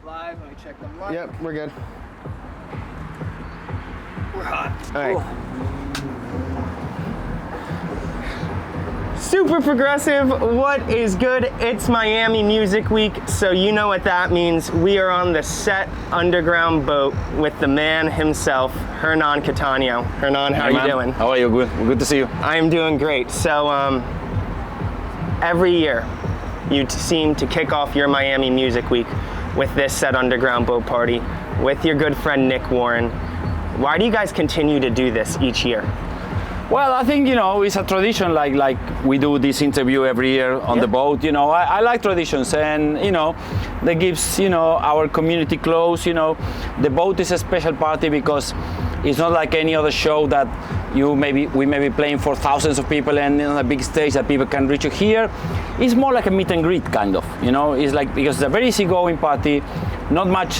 Live, let me check them live. Yep, we're good. We're hot. All right. Super progressive, what is good? It's Miami Music Week, so you know what that means. We are on the set underground boat with the man himself, Hernan Cattaneo. Hernan, how are you doing? How are you? Good. Good to see you. I am doing great. So every year you seem to kick off your Miami Music Week with this set underground boat party with your good friend Nick Warren. Why do you guys continue to do this each year? Well, I think, it's a tradition, like we do this interview every year on the boat. I like traditions, and that gives our community close. The boat is a special party because it's not like any other show that we may be playing for thousands of people and on a big stage that people can reach you. Here it's more like a meet and greet kind of. It's like, because it's a very easygoing party, not much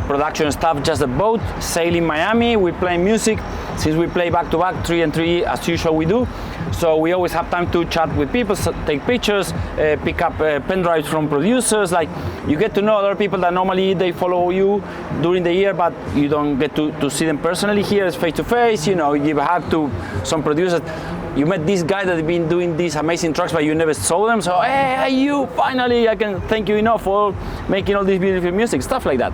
production stuff, just a boat sailing Miami. We play music. Since we play back to back, 3 and 3 as usual we do, so we always have time to chat with people, take pictures, pick up pen drives from producers. Like, you get to know other people that normally they follow you during the year, but you don't get to see them personally. Here it's face to face. You give a hug to some producers. You met this guy that has been doing these amazing tracks, but you never saw them. So, hey, you finally, I can thank you enough for making all this beautiful music, stuff like that.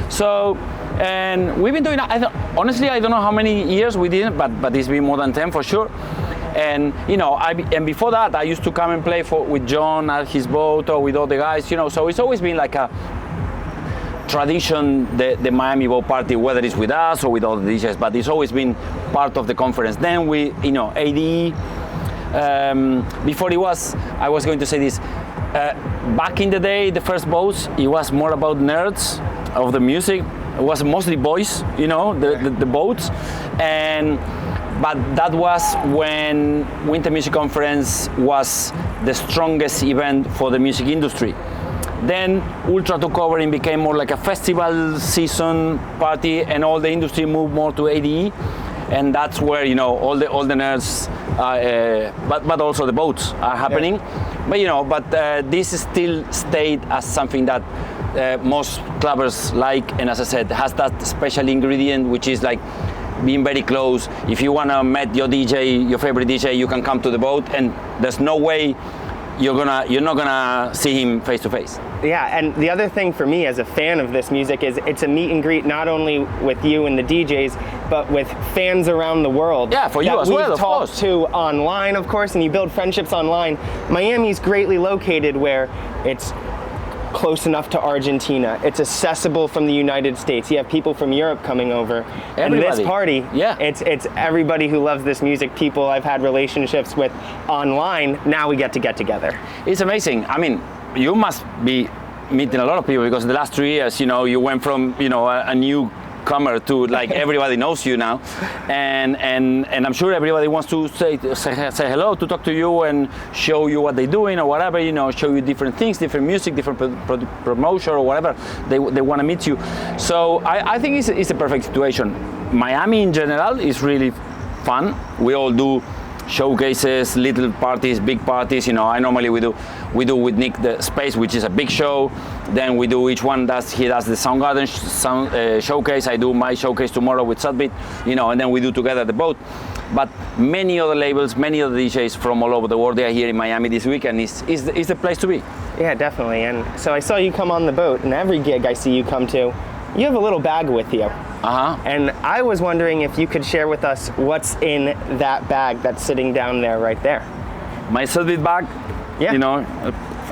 So. And we've been doing, honestly, I don't know how many years we did, but it's been more than 10 for sure. And and before that, I used to come and play with John at his boat or with all the guys. So it's always been like a tradition, the Miami boat party, whether it's with us or with all the DJs. But it's always been part of the conference. Then we, ADE. Before I was going to say this. Back in the day, the first boats, it was more about nerds of the music. It was mostly boys, the boats, but that was when Winter Music Conference was the strongest event for the music industry. Then Ultra took over and became more like a festival season party, and all the industry moved more to ADE, and that's where all the nerds, but also the boats are happening. Yeah. But this still stayed as something that most clubbers like, and as I said, has that special ingredient, which is like being very close. If you want to meet your DJ, your favorite DJ, you can come to the boat, and there's no way you're not gonna see him face to face. Yeah, and the other thing for me as a fan of this music is it's a meet and greet not only with you and the DJs, but with fans around the world. Yeah, for you as well, of course. Talked to online, of course, and you build friendships online. Miami's greatly located where it's close enough to Argentina. It's accessible from the United States. You have people from Europe coming over. Everybody. And this party, yeah, it's everybody who loves this music, people I've had relationships with online. Now we get together. It's amazing. I mean, you must be meeting a lot of people, because the last 3 years, you went from, a newcomer to like everybody knows you now, and I'm sure everybody wants to say hello, to talk to you and show you what they're doing or whatever, show you different things, different music, different promotion or whatever they want to meet you. So I think it's a perfect situation. Miami in general is really fun. We all do showcases, little parties, big parties. I normally we do with Nick the Space, which is a big show. Then we do, each one he does the Soundgarden showcase. I do my showcase tomorrow with Sudbeat, and then we do together the boat. But many other labels, many other DJs from all over the world, they are here in Miami this week, and it's the place to be. Yeah, definitely. And so I saw you come on the boat, and every gig I see you come to, you have a little bag with you. And I was wondering if you could share with us what's in that bag that's sitting down there right there. My Sudbeat bag, yeah.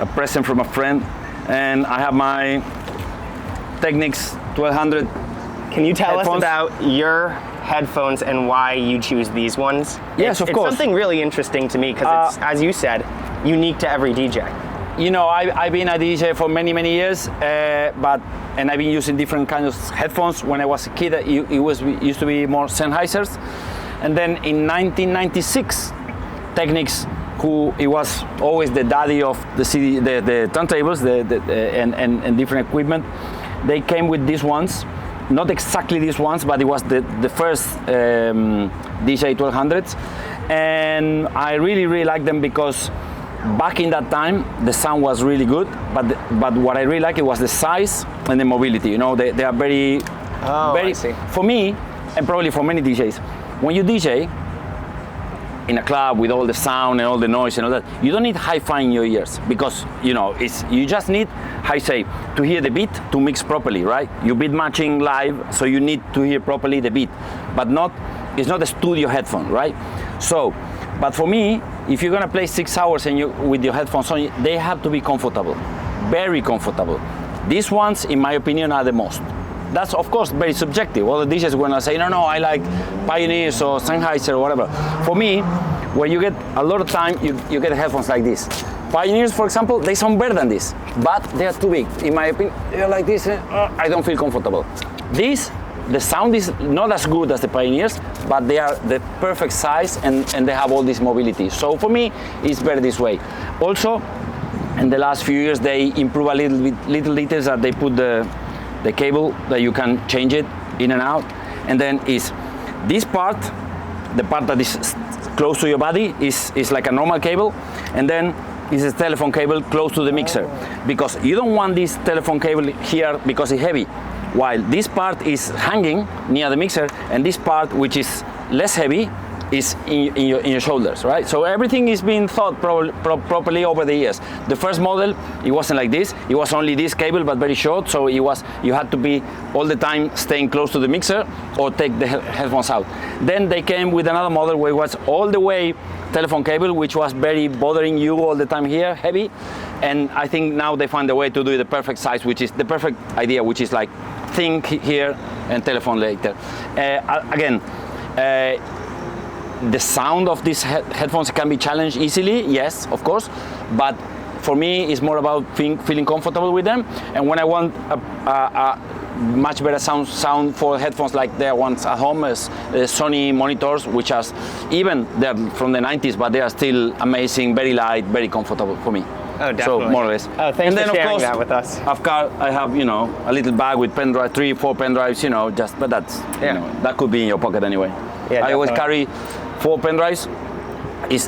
A present from a friend, and I have my Technics 1200. Can you tell headphones. us about your headphones and why you choose these ones? Yes, of course. It's something really interesting to me because it's, as you said, unique to every DJ. I've been a DJ for many years, and I've been using different kinds of headphones. When I was a kid, it used to be more Sennheisers, and then in 1996, Technics, who it was always the daddy of the CD, the turntables, and different equipment, they came with these ones. Not exactly these ones, but it was the first DJ 1200s, and I really like them because back in that time, the sound was really good, but what I really liked it was the size and the mobility. You know, they are very, I see. For me, and probably for many DJs, when you DJ in a club with all the sound and all the noise and all that, you don't need hi-fi in your ears, because you know you just need, how you say, to hear the beat to mix properly, right? You beat matching live, so you need to hear properly the beat, but it's not a studio headphone, right? So, but for me, if you're gonna play 6 hours and with your headphones on, they have to be comfortable, very comfortable. These ones, in my opinion, are the most. That's of course very subjective. All the DJs are gonna say, no, I like Pioneers or Sennheiser or whatever. For me, where you get a lot of time, you get headphones like this. Pioneers, for example, they sound better than this, but they are too big. In my opinion, they're like this, I don't feel comfortable. These, the sound is not as good as the Pioneers, but they are the perfect size and they have all this mobility. So for me, it's better this way. Also, in the last few years, they improve a little details that they put the cable that you can change it in and out, and then is this part, the part that is close to your body is like a normal cable, and then is a telephone cable close to the mixer, because you don't want this telephone cable here because it's heavy, while this part is hanging near the mixer, and this part, which is less heavy, is in your shoulders, right? So everything is being thought properly over the years. The first model, it wasn't like this. It was only this cable, but very short. So you had to be all the time staying close to the mixer or take the headphones out. Then they came with another model where it was all the way telephone cable, which was very bothering you all the time here, heavy. And I think now they find a way to do the perfect size, which is the perfect idea, which is like thin here and telephone later. Again, the sound of these headphones can be challenged easily, yes, of course, but for me it's more about feeling comfortable with them. And when I want a much better sound for headphones like their ones at home, as Sony monitors, which are even they're from the 90s, but they are still amazing, very light, very comfortable for me. Oh, definitely. So more or less. Oh, thanks and then, for sharing of course, that with us. I have, you know, a little bag with pen drive, 3-4 pen drives, you know, but that's, you know, that could be in your pocket anyway. Yeah, I always definitely. carry 4 pen drives.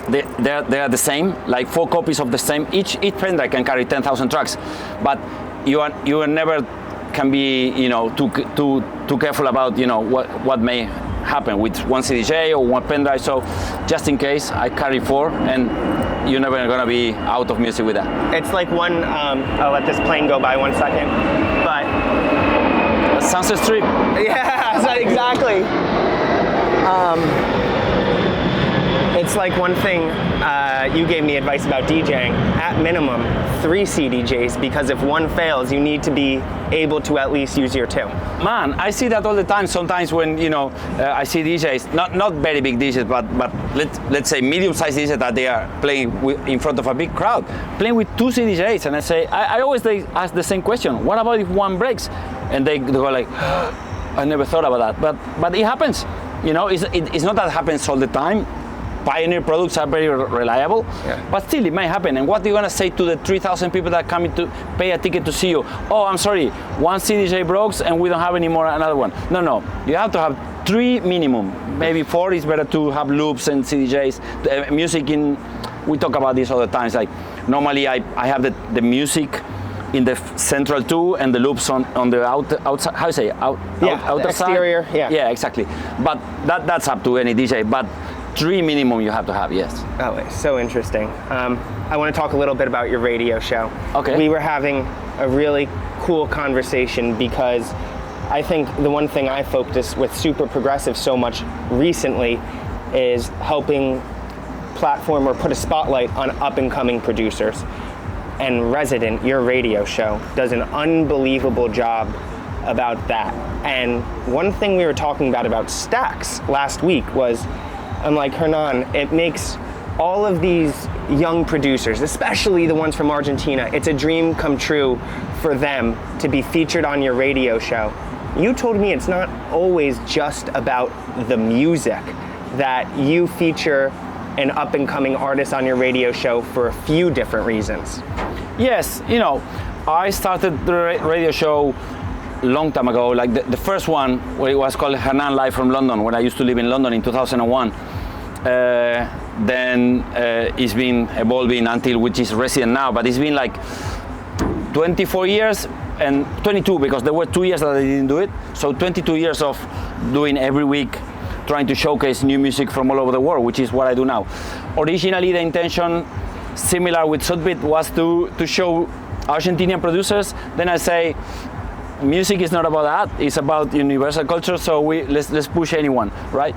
They are the same, like 4 copies of the same. Each pen drive can carry 10,000 tracks, but you are never can be, you know, too careful about, you know, what may happen with one CDJ or one pen drive. So just in case, I carry 4, and you're never gonna be out of music with that. It's like one. I'll let this plane go by 1 second, but Sunset Strip. yeah, so exactly. It's like one thing you gave me advice about DJing. At minimum, 3 CDJs, because if one fails, you need to be able to at least use your 2. Man, I see that all the time. Sometimes when, you know, I see DJs, not very big DJs, but let's say medium-sized DJs that they are playing in front of a big crowd, playing with 2 CDJs, and I say, I always ask the same question: what about if one breaks? And they go like, I never thought about that, but it happens. You know, it's not that it happens all the time. Pioneer products are very reliable, but still it may happen. And what are you gonna say to the 3,000 people that come in to pay a ticket to see you? Oh, I'm sorry, one CDJ broke and we don't have any more, another one. No, you have to have 3 minimum. Maybe 4 is better to have loops and CDJs. Music we talk about this all the time. It's like, normally I have the music in the central 2 and the loops on the outside, how you say, outer exterior, side? Yeah, exactly. But that's up to any DJ. But 3 minimum you have to have, yes. Oh, it's so interesting. I want to talk a little bit about your radio show. Okay. We were having a really cool conversation because I think the one thing I focus with Super Progressive so much recently is helping platform or put a spotlight on up-and-coming producers. And Resident, your radio show, does an unbelievable job about that. And one thing we were talking about stacks last week was, I'm like, Hernan, it makes all of these young producers, especially the ones from Argentina, it's a dream come true for them to be featured on your radio show. You told me it's not always just about the music, that you feature an up-and-coming artist on your radio show for a few different reasons. Yes, you know, I started the radio show a long time ago, like the first one, where it was called Hernan Live from London, when I used to live in London in 2001. then it's been evolving until which is resident now, but it's been like 24 years and 22 because there were 2 years that I didn't do it. So 22 years of doing every week, trying to showcase new music from all over the world, which is what I do now. Originally the intention, similar with Sudbeat, was to show Argentinian producers. Then I say, music is not about that, it's about universal culture, so let's push anyone, right?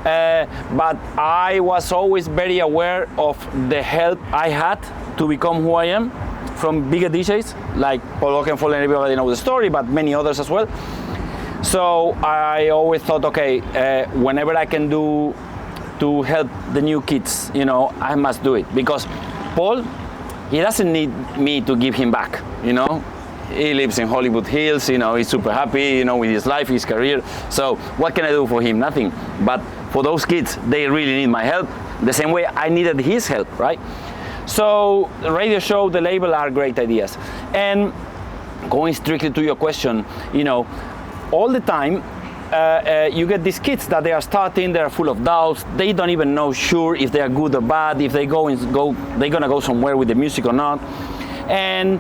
But I was always very aware of the help I had to become who I am from bigger DJs, like Paul Oakenfold, and everybody knows the story, but many others as well. So I always thought, okay, whenever I can do to help the new kids, you know, I must do it. Because Paul, he doesn't need me to give him back, you know? He lives in Hollywood Hills, you know, he's super happy, you know, with his life, his career. So what can I do for him? Nothing. But for those kids, they really need my help, the same way I needed his help, right? So the radio show, the label are great ideas. And going strictly to your question, you know, all the time, you get these kids that they are starting, they're full of doubts, they don't even know sure if they are good or bad, if they're gonna go somewhere with the music or not. And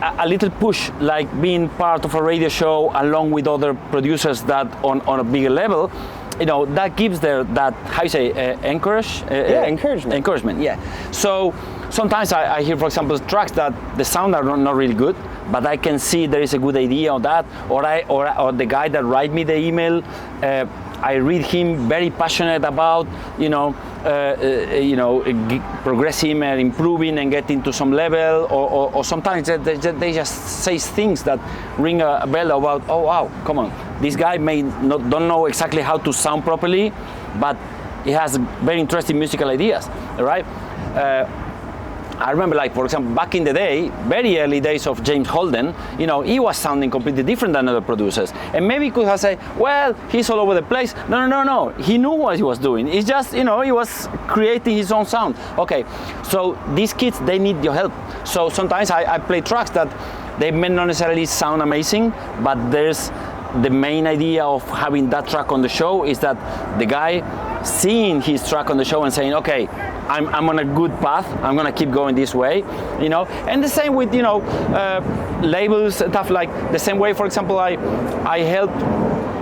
a little push, like being part of a radio show along with other producers that on a bigger level, you know, that gives that, how you say, encouragement. Encouragement, yeah. So sometimes I hear, for example, tracks that the sound are not really good, but I can see there is a good idea on that, or the guy that write me the email, I read him very passionate about, progressing and improving and getting to some level, or sometimes they just say things that ring a bell about, oh wow, come on, this guy don't know exactly how to sound properly, but he has very interesting musical ideas, right? I remember, like, for example, back in the day, very early days of James Holden, you know, he was sounding completely different than other producers. And maybe he could have said, well, he's all over the place. No. He knew what he was doing. It's just, you know, he was creating his own sound. Okay, so these kids, they need your help. So sometimes I play tracks that they may not necessarily sound amazing, but there's the main idea of having that track on the show is that the guy seeing his track on the show and saying, okay, I'm on a good path, I'm gonna keep going this way, you know. And the same with, you know, labels, stuff like the same way, for example, I help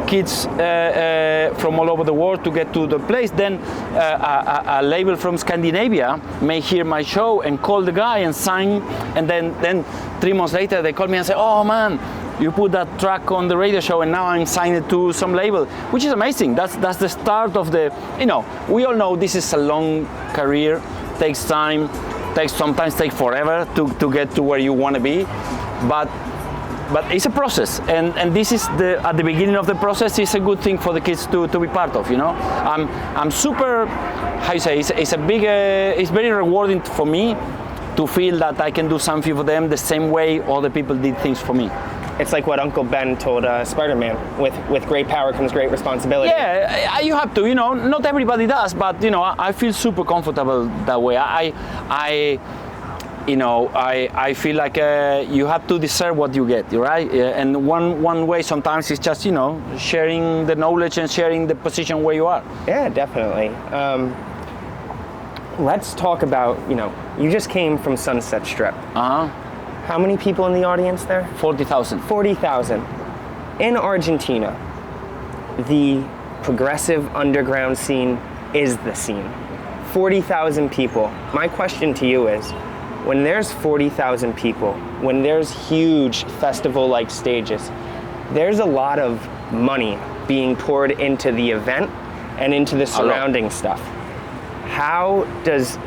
kids from all over the world to get to the place. Then a label from Scandinavia may hear my show and call the guy and sign, and then 3 months later they call me and say, oh man, you put that track on the radio show and now I'm signed to some label, which is amazing. That's the start of the, you know, we all know this is a long career, takes time, sometimes takes forever to get to where you want to be, but it's a process, and this is at the beginning of the process is a good thing for the kids to be part of, you know. I'm super, how you say, it's a big, it's very rewarding for me to feel that I can do something for them the same way other people did things for me. It's like what Uncle Ben told Spider-Man, with great power comes great responsibility. Yeah, you have to, you know, not everybody does, but, you know, I feel super comfortable that way. I feel like you have to deserve what you get, right? And one way sometimes is just, you know, sharing the knowledge and sharing the position where you are. Yeah, definitely. Let's talk about, you know, you just came from Sunset Strip. Uh-huh. How many people in the audience there? 40,000. 40,000. In Argentina, the progressive underground scene is the scene. 40,000 people. My question to you is, when there's 40,000 people, when there's huge festival-like stages, there's a lot of money being poured into the event and into the surrounding stuff. How does,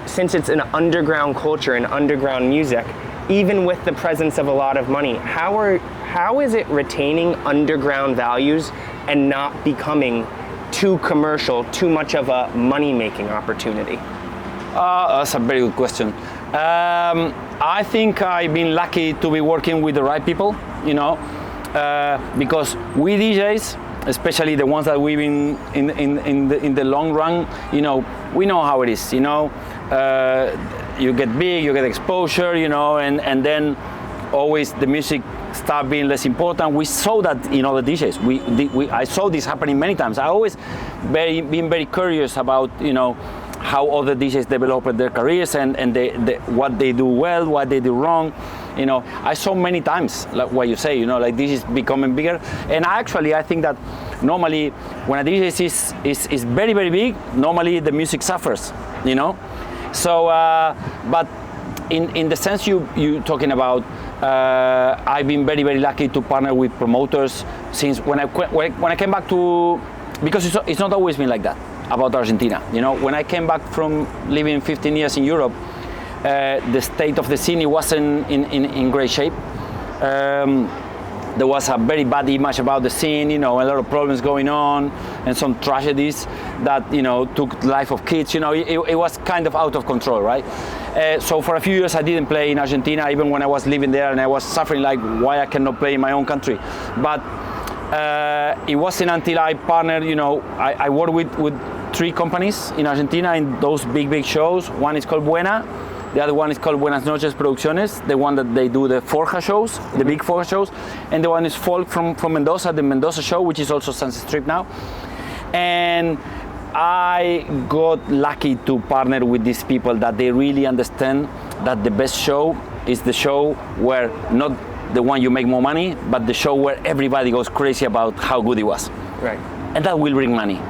since it's an underground culture and underground music, even with the presence of a lot of money, how is it retaining underground values and not becoming too commercial, too much of a money-making opportunity? That's a very good question. I think I've been lucky to be working with the right people, you know, because we DJs, especially the ones that we've been in the long run, you know, we know how it is, you know. You get big, you get exposure, you know, and then always the music start being less important. We saw that in other DJs. I saw this happening many times. I always been very curious about, you know, how other DJs developed their careers and what they do well, what they do wrong. You know, I saw many times like what you say. You know, like this is becoming bigger. And I think that normally when a DJ is very very big, normally the music suffers. You know, so but in the sense you talking about. I've been very, very lucky to partner with promoters since when I came back to, because it's not always been like that about Argentina. You know, when I came back from living 15 years in Europe, the state of the scene wasn't in great shape. There was a very bad image about the scene, you know, a lot of problems going on and some tragedies that, you know, took the life of kids. You know, it was kind of out of control, right? So for a few years I didn't play in Argentina, even when I was living there, and I was suffering like why I cannot play in my own country. But it wasn't until I partnered, you know, I worked with 3 companies in Argentina in those big shows. One is called Buena. The other one is called Buenas Noches Producciones, the one that they do the Forja shows, the big Forja shows. And the one is Folk from Mendoza, the Mendoza show, which is also Sunset Strip now. And I got lucky to partner with these people that they really understand that the best show is the show where not the one you make more money, but the show where everybody goes crazy about how good it was. Right. And that will bring money.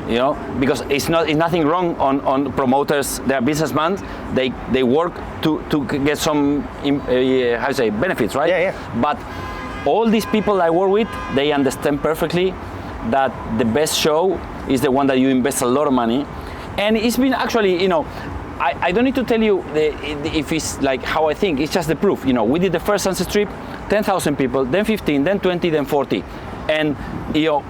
You know, because it's nothing wrong on promoters. They are businessmen. They work to get some benefits, right? Yeah. But all these people I work with, they understand perfectly that the best show is the one that you invest a lot of money. And it's been actually, you know, I don't need to tell you if it's like how I think. It's just the proof. You know, we did the first Sunset Strip, 10,000 people, then 15, then 20, then 40. And you know,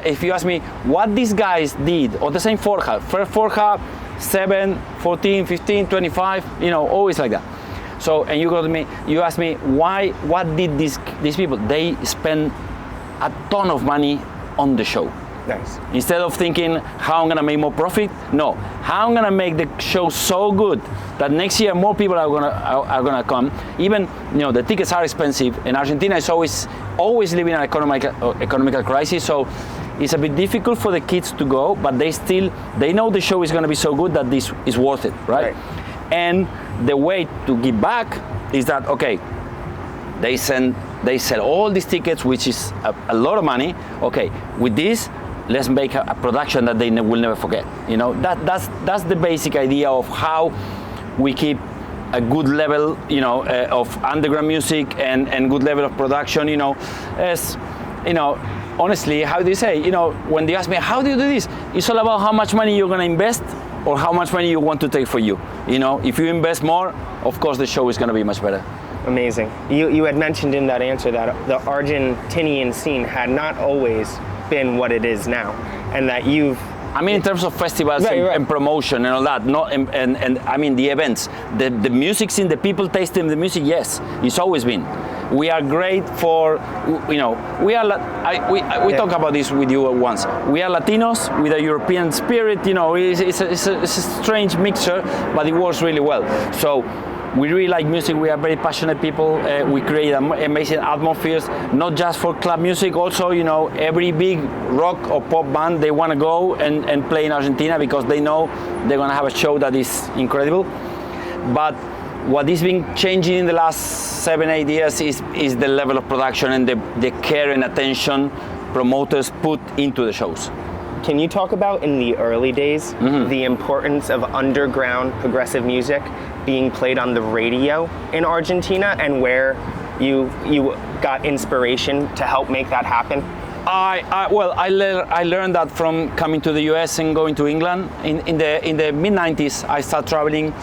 if you ask me what these guys did on the same Forja, first Forja, 7, 14, 15, 25, you know, always like that. So, and you ask me what did these people? They spend a ton of money on the show. Nice. Instead of thinking how I'm gonna make more profit, no, how I'm gonna make the show so good that next year more people are gonna come. Even, you know, the tickets are expensive, and Argentina is always living in an economical crisis, so it's a bit difficult for the kids to go, but they know the show is gonna be so good that this is worth it, right? And the way to give back is that, okay, they sell all these tickets, which is a lot of money. Okay, with this, let's make a production that they will never forget. You know, that's the basic idea of how we keep a good level, you know, of underground music and good level of production. You know, as you know, honestly, how do you say? You know, when they ask me how do you do this, it's all about how much money you're gonna invest or how much money you want to take for you. You know, if you invest more, of course the show is gonna be much better. Amazing. You had mentioned in that answer that the Argentinian scene had not always been what it is now, and that I mean, in terms of festivals and promotion and all that, and I mean the events, the music scene, the people tasting the music, yes, it's always been. We are great for, you know, we talked about this with you once. We are Latinos with a European spirit, you know, it's a strange mixture, but it works really well. So we really like music. We are very passionate people. We create amazing atmospheres, not just for club music. Also, you know, every big rock or pop band, they want to go and play in Argentina because they know they're going to have a show that is incredible. But what has been changing in the last 7-8 years is the level of production and the care and attention promoters put into the shows. Can you talk about, in the early days, the importance of underground progressive music being played on the radio in Argentina, and where you got inspiration to help make that happen? I learned that from coming to the US and going to England. In the mid-90s, I started traveling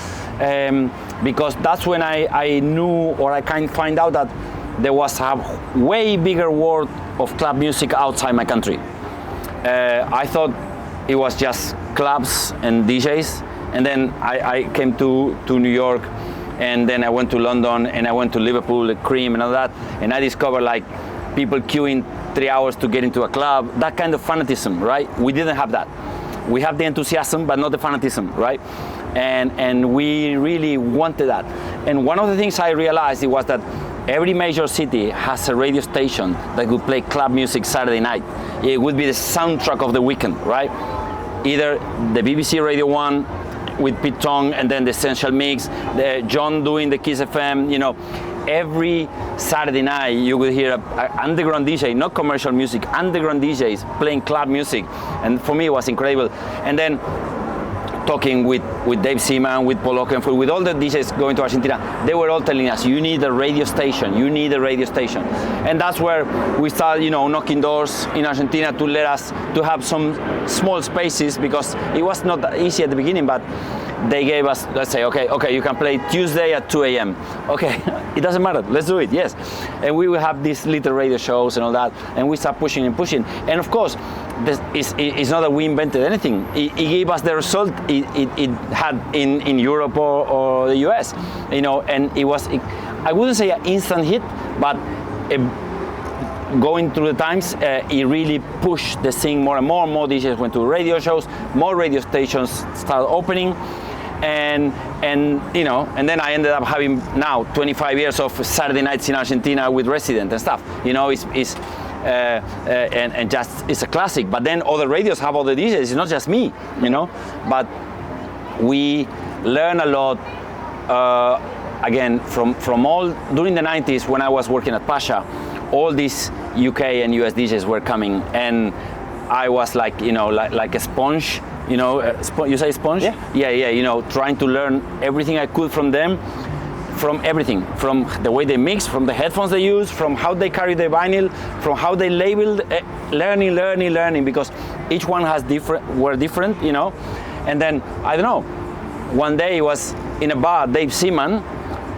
because that's when I knew, or I kind of find out that there was a way bigger world of club music outside my country. I thought it was just clubs and DJs, and then I came to New York, and then I went to London, and I went to Liverpool, the Cream and all that, and I discovered like people queuing 3 hours to get into a club, that kind of fanatism, right? We didn't have that. We have the enthusiasm, but not the fanatism, right? And we really wanted that. And one of the things I realized was that every major city has a radio station that would play club music Saturday night. It would be the soundtrack of the weekend, right? Either the BBC Radio 1, with Pete Tong, and then the Essential Mix, John doing the Kiss FM, you know. Every Saturday night you will hear an underground DJ, not commercial music, underground DJs playing club music, and for me it was incredible. And then talking with Dave Seaman, with Paul Oakenfold, with all the DJs going to Argentina, they were all telling us, you need a radio station, you need a radio station. And that's where we started, you know, knocking doors in Argentina to let us to have some small spaces, because it was not that easy at the beginning, but they gave us, let's say, okay, you can play Tuesday at 2 a.m. Okay, it doesn't matter, let's do it, yes. And we will have these little radio shows and all that, and we start pushing and pushing. And of course, it's not that we invented anything. It gave us the result it had in Europe or the US, you know, and it was, I wouldn't say an instant hit, but going through the times, it really pushed the scene more and more. More DJs went to radio shows, more radio stations started opening, and you know, and then I ended up having now 25 years of Saturday nights in Argentina with Resident and stuff. You know, and just it's a classic. But then other radios have other DJs. It's not just me, you know. But we learn a lot. Again, from all during the 90s when I was working at Pasha, all these UK and US DJs were coming, and I was like, you know, like a sponge, you know, you say sponge? Yeah, you know, trying to learn everything I could from them, from everything, from the way they mix, from the headphones they use, from how they carry the vinyl, from how they labeled, learning, because each one has were different, you know. And then, I don't know, one day it was in a bar, Dave Seaman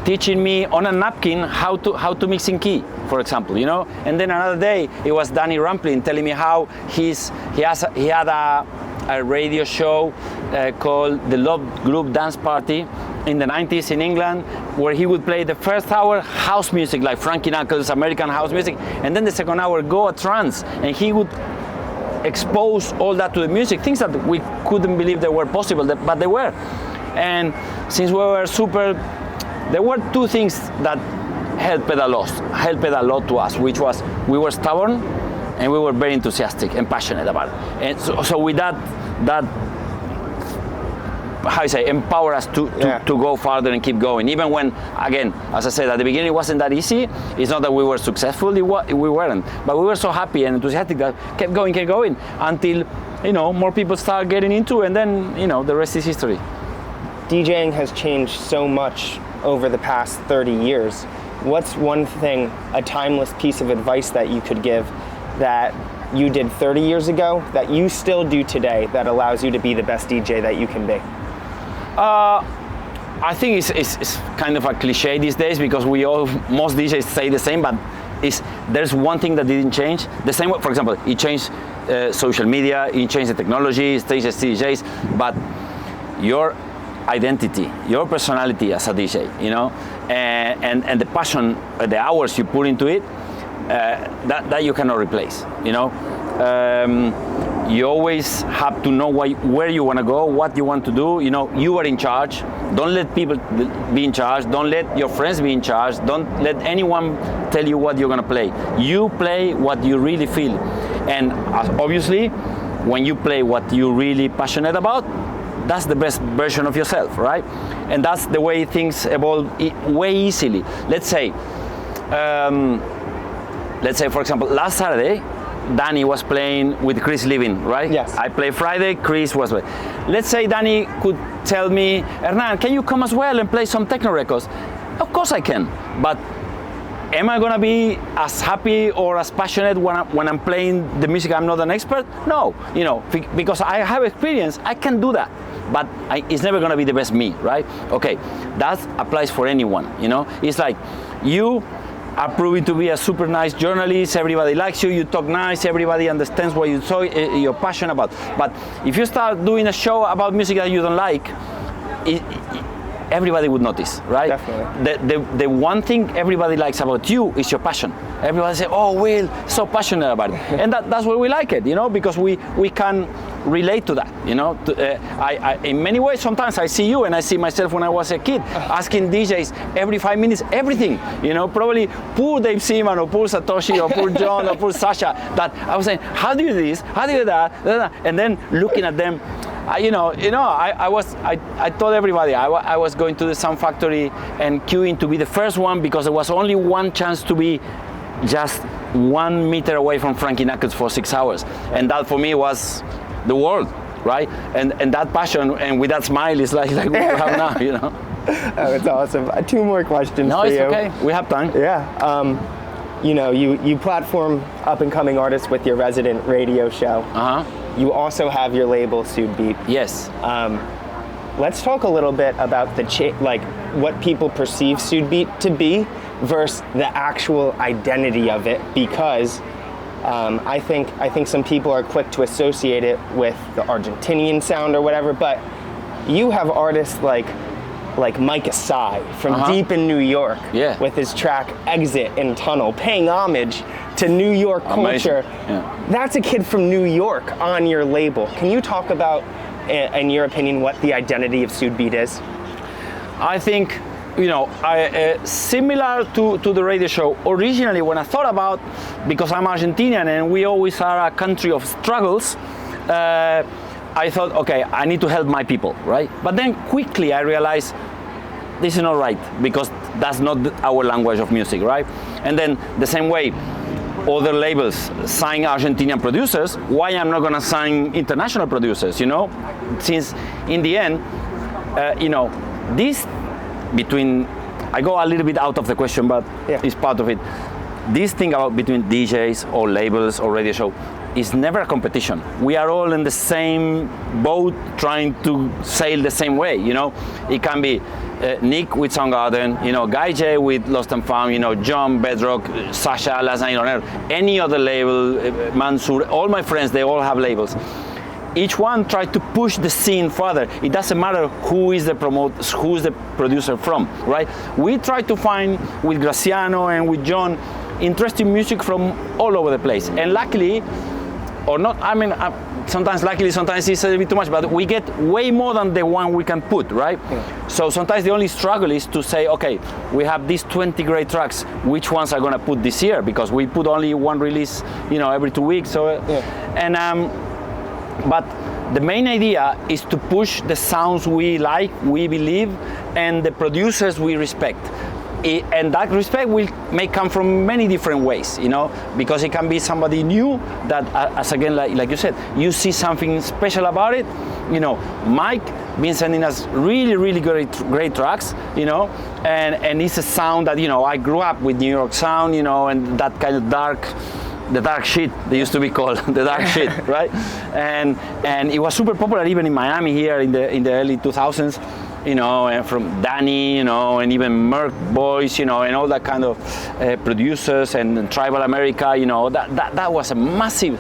teaching me on a napkin how to mix in key, for example, you know. And then another day it was Danny Ramplin telling me how he had a radio show called the Love Group Dance Party in the 90s in England, where he would play the first hour house music like Frankie Knuckles, American house music, and then the second hour go a trance, and he would expose all that to the music, things that we couldn't believe they were possible, but they were. And since we were there were two things that helped a lot to us, which was we were stubborn and we were very enthusiastic and passionate about it. And so with that how you say, empower us to go farther and keep going. Even when, again, as I said, at the beginning it wasn't that easy. It's not that we were successful, we weren't. But we were so happy and enthusiastic that kept going until, you know, more people start getting into, and then, you know, the rest is history. DJing has changed so much over the past 30 years. What's one thing, a timeless piece of advice that you could give that you did 30 years ago that you still do today that allows you to be the best DJ that you can be? I think it's kind of a cliche these days, because most DJs say the same, but there's one thing that didn't change. The same, for example, it changed social media, it changed the technology, it changes CDJs, but your identity, your personality as a DJ, you know, and the passion, the hours you put into it, that you cannot replace, you know. You always have to know where you want to go, what you want to do. You know, you are in charge. Don't let people be in charge. Don't let your friends be in charge. Don't let anyone tell you what you're going to play. You play what you really feel. And obviously, when you play what you're really passionate about, that's the best version of yourself, right? And that's the way things evolve way easily. Let's say, for example, last Saturday, Danny was playing with Chris Living, right? Yes. I played Friday, Chris was playing. Let's say Danny could tell me, Hernan, can you come as well and play some techno records? Of course I can, but am I gonna be as happy or as passionate when I'm playing the music I'm not an expert? No, you know, because I have experience, I can do that, but it's never gonna be the best me, right? Okay, that applies for anyone, you know? It's like, you are proving to be a super nice journalist, everybody likes you, you talk nice, everybody understands what you're passionate about. But if you start doing a show about music that you don't like, everybody would notice, right? Definitely. The one thing everybody likes about you is your passion. Everybody say, oh, Will, so passionate about it. And that's why we like it, you know, because we can relate to that, you know. I in many ways, sometimes I see you and I see myself when I was a kid, asking DJs every 5 minutes, everything, you know, probably poor Dave Seaman or poor Satoshi or poor John or poor Sasha, that I was saying, how do you do this, how do you do that, and then looking at them, I told everybody I was going to the sound factory and queuing to be the first one because there was only one chance to be just 1 meter away from Frankie Knuckles for 6 hours, and that for me was the world, right? And that passion and with that smile is like we have now, you know. Oh, it's awesome. 2 more questions No, for it's you. okay. We have time. Yeah. You know, you platform up-and-coming artists with your resident radio show. You also have your label, Sudbeat. Yes. Let's talk a little bit about like what people perceive Sudbeat to be versus the actual identity of it, because I think some people are quick to associate it with the Argentinian sound or whatever, but you have artists like Mike Asai from deep in New York, with his track Exit and Tunnel, paying homage to New York culture. Yeah. That's a kid from New York on your label. Can you talk about, in your opinion, what the identity of Sudbeat is? I think, you know, similar to the radio show, originally when I thought about, because I'm Argentinian and we always are a country of struggles, I thought, okay, I need to help my people, right? But then quickly I realized this is not right, because that's not our language of music, right? And then the same way, other labels sign Argentinian producers, why I'm not gonna sign international producers, you know? Since in the end, you know, this between, I go a little bit out of the question, but it's part of it. This thing about between DJs or labels or radio show is never a competition. We are all in the same boat trying to sail the same way, you know? It can be Nick with Soundgarden, you know, Guy J with Lost and Found, you know, John, Bedrock, Sasha, Last Night on Air, any other label, Mansour, all my friends, they all have labels. Each one tried to push the scene further. It doesn't matter who is the who is the producer from, right? We try to find with Graciano and with John interesting music from all over the place. And luckily, or not, I mean, sometimes luckily, sometimes it's a little bit too much, but we get way more than the one we can put, right? So sometimes the only struggle is to say, okay, we have these 20 great tracks, which ones are gonna put this year? Because we put only one release, you know, every 2 weeks. So, and but the main idea is to push the sounds we like, we believe, and the producers we respect. And that respect may come from many different ways, you know, because it can be somebody new that, as again, like you said, you see something special about it. You know, Mike been sending us really great tracks, you know, and it's a sound that, you know, I grew up with New York sound, you know, and that kind of the dark shit, they used to be called, the dark shit, right? And it was super popular even in Miami here in the early 2000s, you know, and from Danny, you know, and even Merc Boys, you know, and all that kind of producers, and Tribal America, you know, that was a massive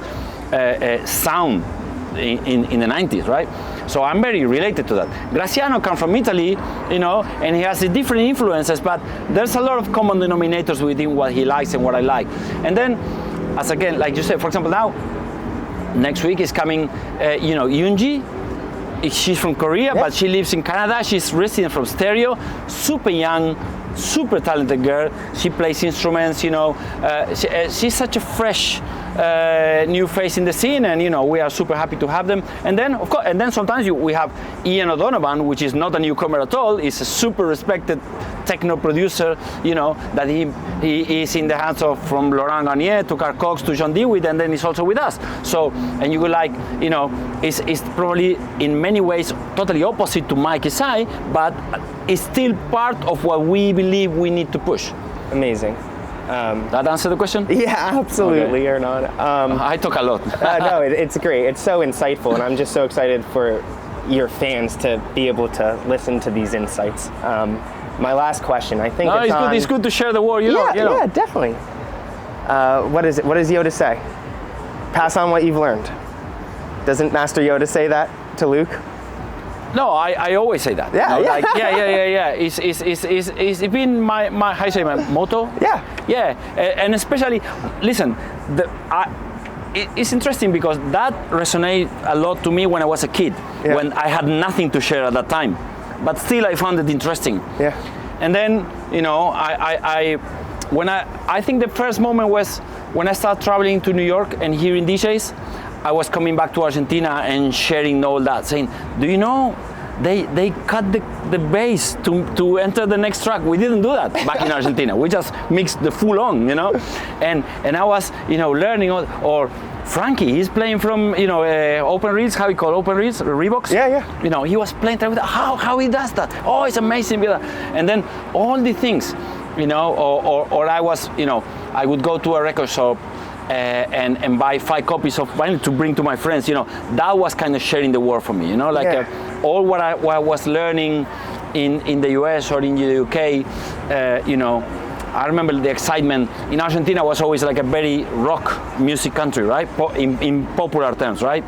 sound in the 90s, right? So I'm very related to that. Graciano comes from Italy, you know, and he has different influences, but there's a lot of common denominators within what he likes and what I like. And then, as again, like you said, for example, now, next week is coming, you know, Yoonji. She's from Korea, but she lives in Canada. She's resident from Stereo, super young, super talented girl. She plays instruments, you know. She's such a fresh new face in the scene, and you know, we are super happy to have them. And then, of course, and then sometimes we have Ian O'Donovan, which is not a newcomer at all. He's a super respected techno producer, you know, that he is in the hands of, from Laurent Garnier to Carl Cox to John Dewitt, and then he's also with us. So, and you would like, you know, it's probably in many ways totally opposite to Mike Isai, but it's still part of what we believe we need to push. Amazing. That answer the question? Yeah, absolutely, Hernan. I talk a lot. No, it's great. It's so insightful, and I'm just so excited for your fans to be able to listen to these insights. My last question, I think it's good to share the word, you know. Yeah, definitely. What is it? What does Yoda say? Pass on what you've learned. Doesn't Master Yoda say that to Luke? No, I always say that. Yeah, you know, yeah. It's been my how you say, my motto. Yeah. And especially, listen, it's interesting because that resonated a lot to me when I was a kid, when I had nothing to share at that time, but still I found it interesting. Yeah. And then, you know, I think the first moment was when I started traveling to New York and hearing DJs. I was coming back to Argentina and sharing all that, saying, do you know, they cut the bass to enter the next track. We didn't do that back in Argentina. We just mixed the full on, and I was, learning or Frankie, he's playing from, open reels, how we call open reels, Reeboks? Yeah. He was playing with how he does that. Oh, it's amazing. And then all the things, or I was, I would go to a record shop and buy 5 copies of vinyl to bring to my friends. That was kind of sharing the world for me. All what I was learning in the US or in the UK, I remember the excitement. In Argentina was always like a very rock music country, right? In popular terms, right?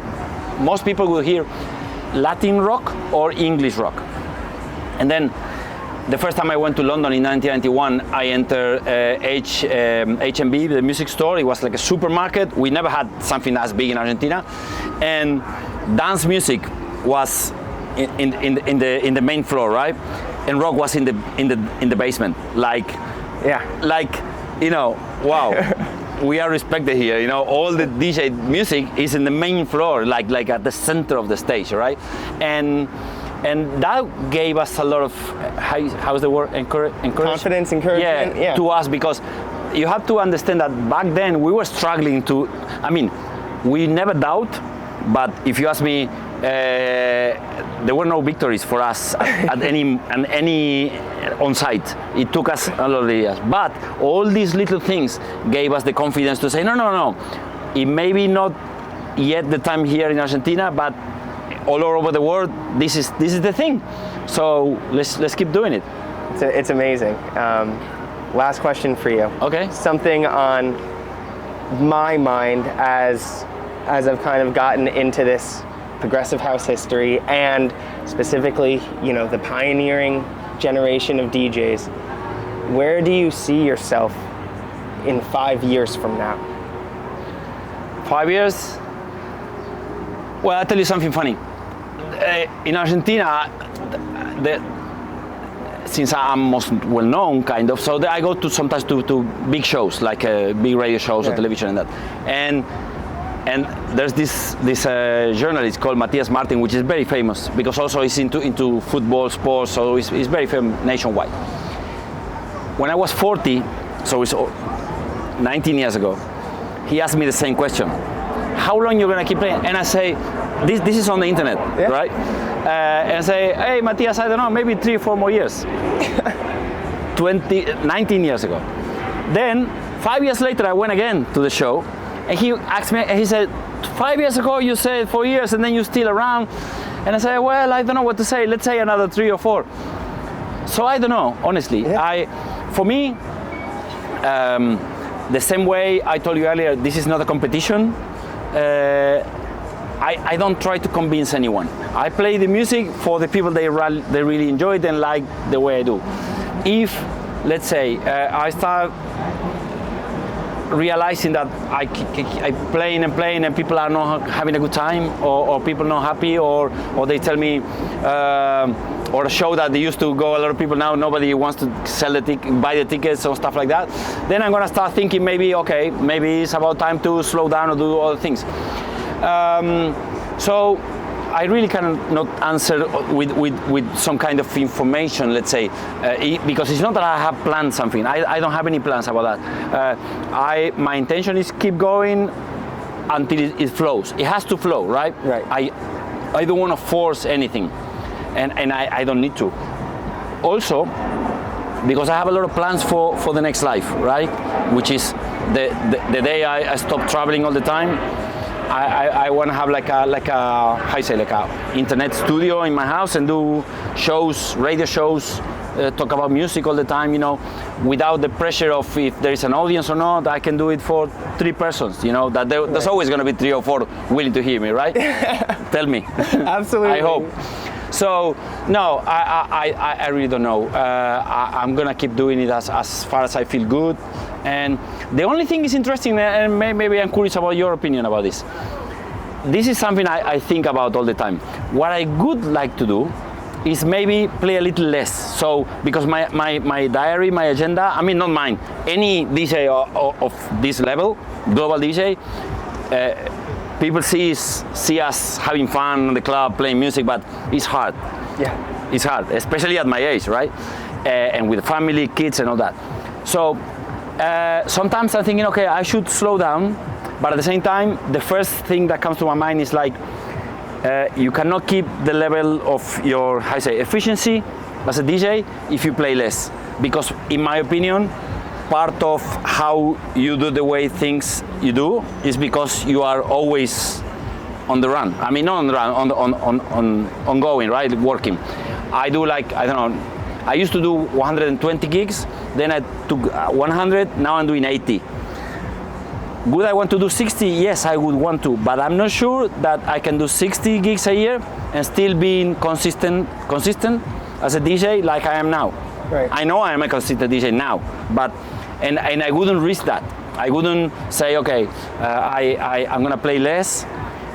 Most people will hear Latin rock or English rock. And then the first time I went to London in 1991, I entered H&B, the music store. It was like a supermarket. We never had something as big in Argentina. And dance music was in the main floor, right? And rock was in the basement. Wow, we are respected here. All the DJ music is in the main floor, like at the center of the stage, right? And that gave us a lot of how's the word? Encouragement? Confidence, encouragement. Yeah, to us, because you have to understand that back then we were struggling to. I mean, we never doubt, but if you ask me, there were no victories for us at any on site. It took us a lot of years, but all these little things gave us the confidence to say, no. It may be not yet the time here in Argentina, but all over the world, this is the thing. So let's keep doing it. It's amazing. Last question for you. Okay. Something on my mind as I've kind of gotten into this progressive house history and specifically, the pioneering generation of DJs. Where do you see yourself in 5 years from now? 5 years? Well, I'll tell you something funny. In Argentina, since I'm most well known, kind of, so I go sometimes to big shows, like big radio shows or television and that. And there's this journalist called Matthias Martin, which is very famous because also he's into football, sports, so he's very famous nationwide. When I was 40, so it's 19 years ago, he asked me the same question. How long you gonna keep playing? And I say, this is on the internet, right? And I say, hey, Matthias, I don't know, maybe 3 or 4 more years. 19 years ago. Then, 5 years later, I went again to the show, and he asked me, and he said, 5 years ago you said 4 years, and then you're still around. And I said, well, I don't know what to say. Let's say another 3 or 4. So I don't know, honestly. For me, the same way I told you earlier, this is not a competition. I don't try to convince anyone. I play the music for the people they really enjoy it and like the way I do. If, let's say, I start realizing that I playing and people are not having a good time, or people not happy, or they tell me, or a show that they used to go a lot of people, now nobody wants to buy the tickets or stuff like that, then I'm gonna start thinking maybe it's about time to slow down or do other things. So I really cannot answer with some kind of information, let's say, because it's not that I have planned something. I don't have any plans about that. My intention is keep going until it flows. It has to flow, right? Right. I don't want to force anything, and I don't need to. Also, because I have a lot of plans for the next life, right? Which is the day I stop traveling all the time. I want to have like a internet studio in my house and do shows, radio shows, talk about music all the time, without the pressure of if there is an audience or not. I can do it for 3 persons, that there's always going to be 3 or 4 willing to hear me, right? Tell me. Absolutely. I hope. So no, I really don't know. I'm gonna keep doing it as far as I feel good. And the only thing is interesting, and maybe I'm curious about your opinion about this. This is something I think about all the time. What I would like to do is maybe play a little less. So, because my diary, my agenda, I mean not mine, any DJ of this level, global DJ, people see us having fun in the club, playing music, but it's hard. Yeah. It's hard, especially at my age, right? And with family, kids, and all that. So sometimes I'm thinking, okay, I should slow down, but at the same time, the first thing that comes to my mind is like, you cannot keep the level of your, how I say, efficiency as a DJ if you play less. Because in my opinion, part of how you do the way things you do is because you are always on the run. I mean, not on the run, ongoing, right? Working. I do like, I don't know, I used to do 120 gigs, then I took 100, now I'm doing 80. Would I want to do 60? Yes, I would want to, but I'm not sure that I can do 60 gigs a year and still being consistent as a DJ like I am now. Right. I know I am a consistent DJ now, but and I wouldn't risk that. I wouldn't say, okay, I'm gonna play less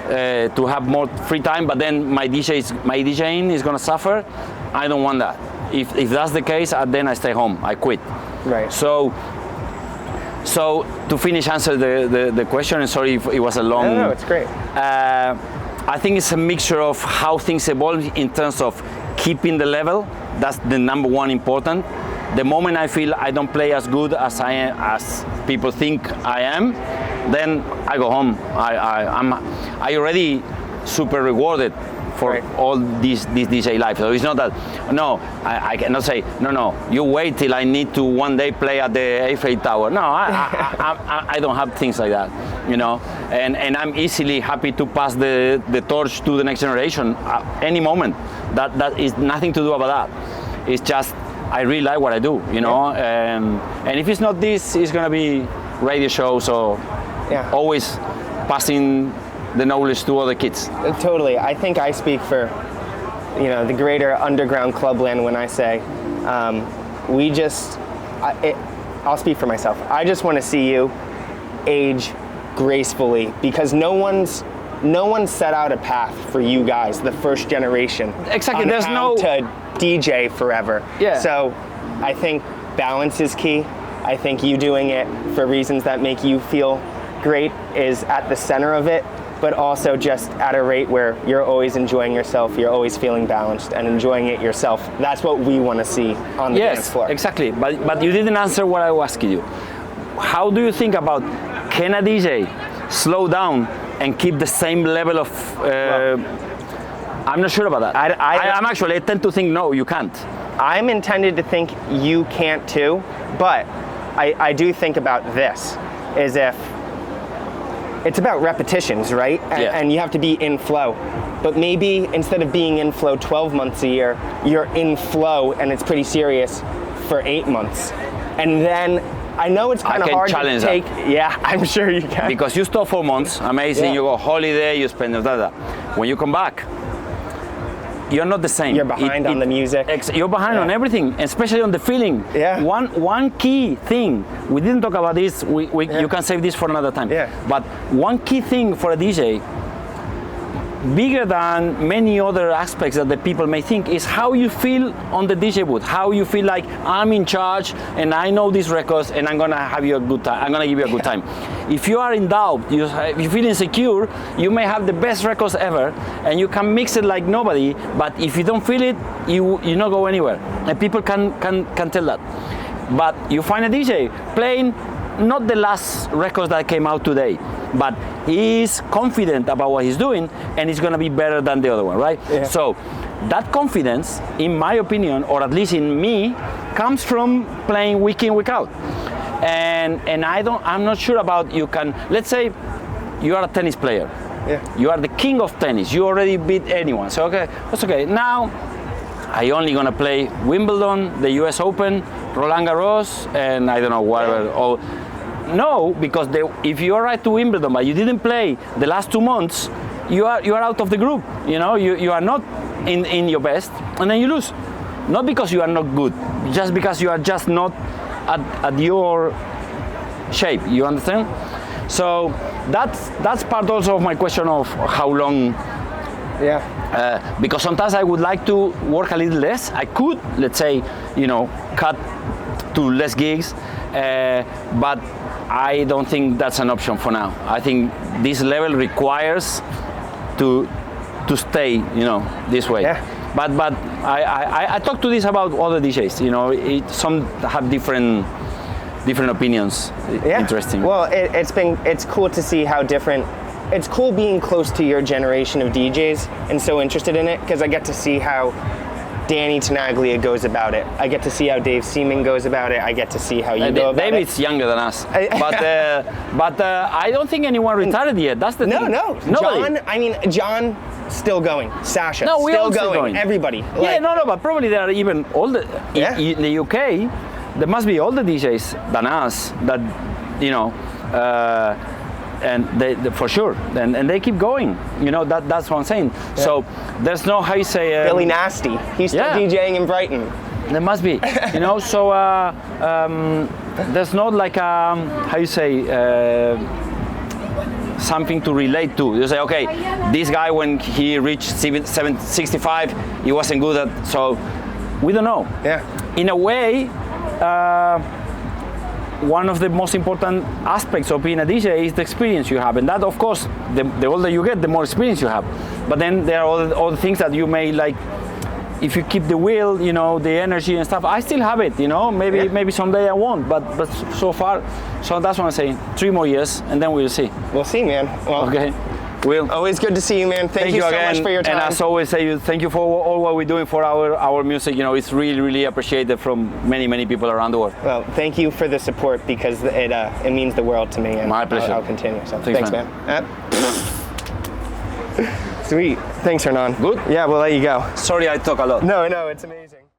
to have more free time, but then my DJing is gonna suffer. I don't want that. If that's the case, then I stay home. I quit. Right. So to finish answer the question, and sorry if it was a long. No, it's great. I think it's a mixture of how things evolve in terms of keeping the level. That's the number one important. The moment I feel I don't play as good as as people think I am, then I go home. I already super rewarded for all this DJ life. So it's not that, no, I cannot say, no, you wait till I need to one day play at the Eiffel Tower. No, I don't have things like that, you know. And I'm easily happy to pass the torch to the next generation at any moment. That is nothing to do about that. It's just, I really like what I do, you know. And if it's not this, it's gonna be radio shows or always passing the knowledge to other kids. Totally. I think I speak for, you know, the greater underground clubland when I say, I'll speak for myself. I just want to see you age gracefully, because no one's set out a path for you guys, the first generation. Exactly. On There's how no to DJ forever. Yeah. So I think balance is key. I think you doing it for reasons that make you feel great is at the center of it, but also just at a rate where you're always enjoying yourself, you're always feeling balanced and enjoying it yourself. That's what we want to see on the dance floor. Yes, exactly. But you didn't answer what I was asking you. How do you think about, can a DJ slow down and keep the same level of... I'm not sure about that. I tend to think, no, you can't. I'm intended to think you can't too, but I do think about this, is if it's about repetitions, right? And you have to be in flow. But maybe instead of being in flow 12 months a year, you're in flow and it's pretty serious for 8 months. And then I know it's kind of hard to take. That. Yeah, I'm sure you can. Because you stop 4 months, amazing, you go holiday, you spend that. When you come back, you're not the same. You're behind on the music. You're behind on everything, especially on the feeling. Yeah. One key thing, we didn't talk about this, you can save this for another time. Yeah. But one key thing for a DJ, bigger than many other aspects that the people may think, is how you feel on the DJ booth, how you feel like I'm in charge and I know these records and I'm gonna have you a good time. I'm gonna give you a good time. If you are in doubt, you feel insecure, you may have the best records ever and you can mix it like nobody, but if you don't feel it, you not go anywhere. And people can tell that. But you find a DJ playing not the last records that came out today, but he's confident about what he's doing and it's gonna be better than the other one, right? Yeah. So that confidence, in my opinion, or at least in me, comes from playing week in, week out. And I'm not sure about, you can, let's say you are a tennis player. Yeah. You are the king of tennis. You already beat anyone. So okay, that's okay. Now I only gonna play Wimbledon, the US Open, Roland Garros, and I don't know, whatever. Yeah. No, because if you are right to Wimbledon, but you didn't play the last 2 months, you are out of the group. You know, you are not in your best, and then you lose. Not because you are not good, just because you are just not at your shape. You understand? So that's part also of my question of how long. Yeah. Because sometimes I would like to work a little less. I could, let's say, cut to less gigs, but I don't think that's an option for now. I think this level requires to stay, this way. Yeah. But I talked to this about other DJs. Some have different opinions. Yeah. Interesting. Well, it's cool to see how different. It's cool being close to your generation of DJs and so interested in it, because I get to see how Danny Tenaglia goes about it. I get to see how Dave Seaman goes about it. I get to see how you go about David's younger than us, but I don't think anyone retired yet. That's the thing. No. Nobody. John still going. Sasha No, we're still all going. Everybody. Yeah, no, but probably there are even older. Yeah. In the UK, there must be older DJs than us that, and they for sure, and they keep going. That's what I'm saying. Yeah. So there's no, how you say, Billy Nasty. He's still DJing in Brighton. There must be, So there's not like how you say, something to relate to. You say, okay, this guy when he reached 65, he wasn't good at. So we don't know. Yeah. In a way. One of the most important aspects of being a DJ is the experience you have, and that, of course, the older you get, the more experience you have. But then there are all the things that you may like. If you keep the will, the energy and stuff. I still have it, Maybe someday I won't, but so far, so that's what I'm saying. 3 more years, and then we'll see. We'll see, man. Well, okay. Will. Always good to see you, man. Thank you so again, much for your time. And as always, thank you for all what we're doing for our music. It's really, really appreciated from many, many people around the world. Well, thank you for the support, because it means the world to me. And my pleasure. I'll continue. So thanks, man. Sweet. Thanks, Hernan. Good? Yeah, we'll let you go. Sorry I talk a lot. No, it's amazing.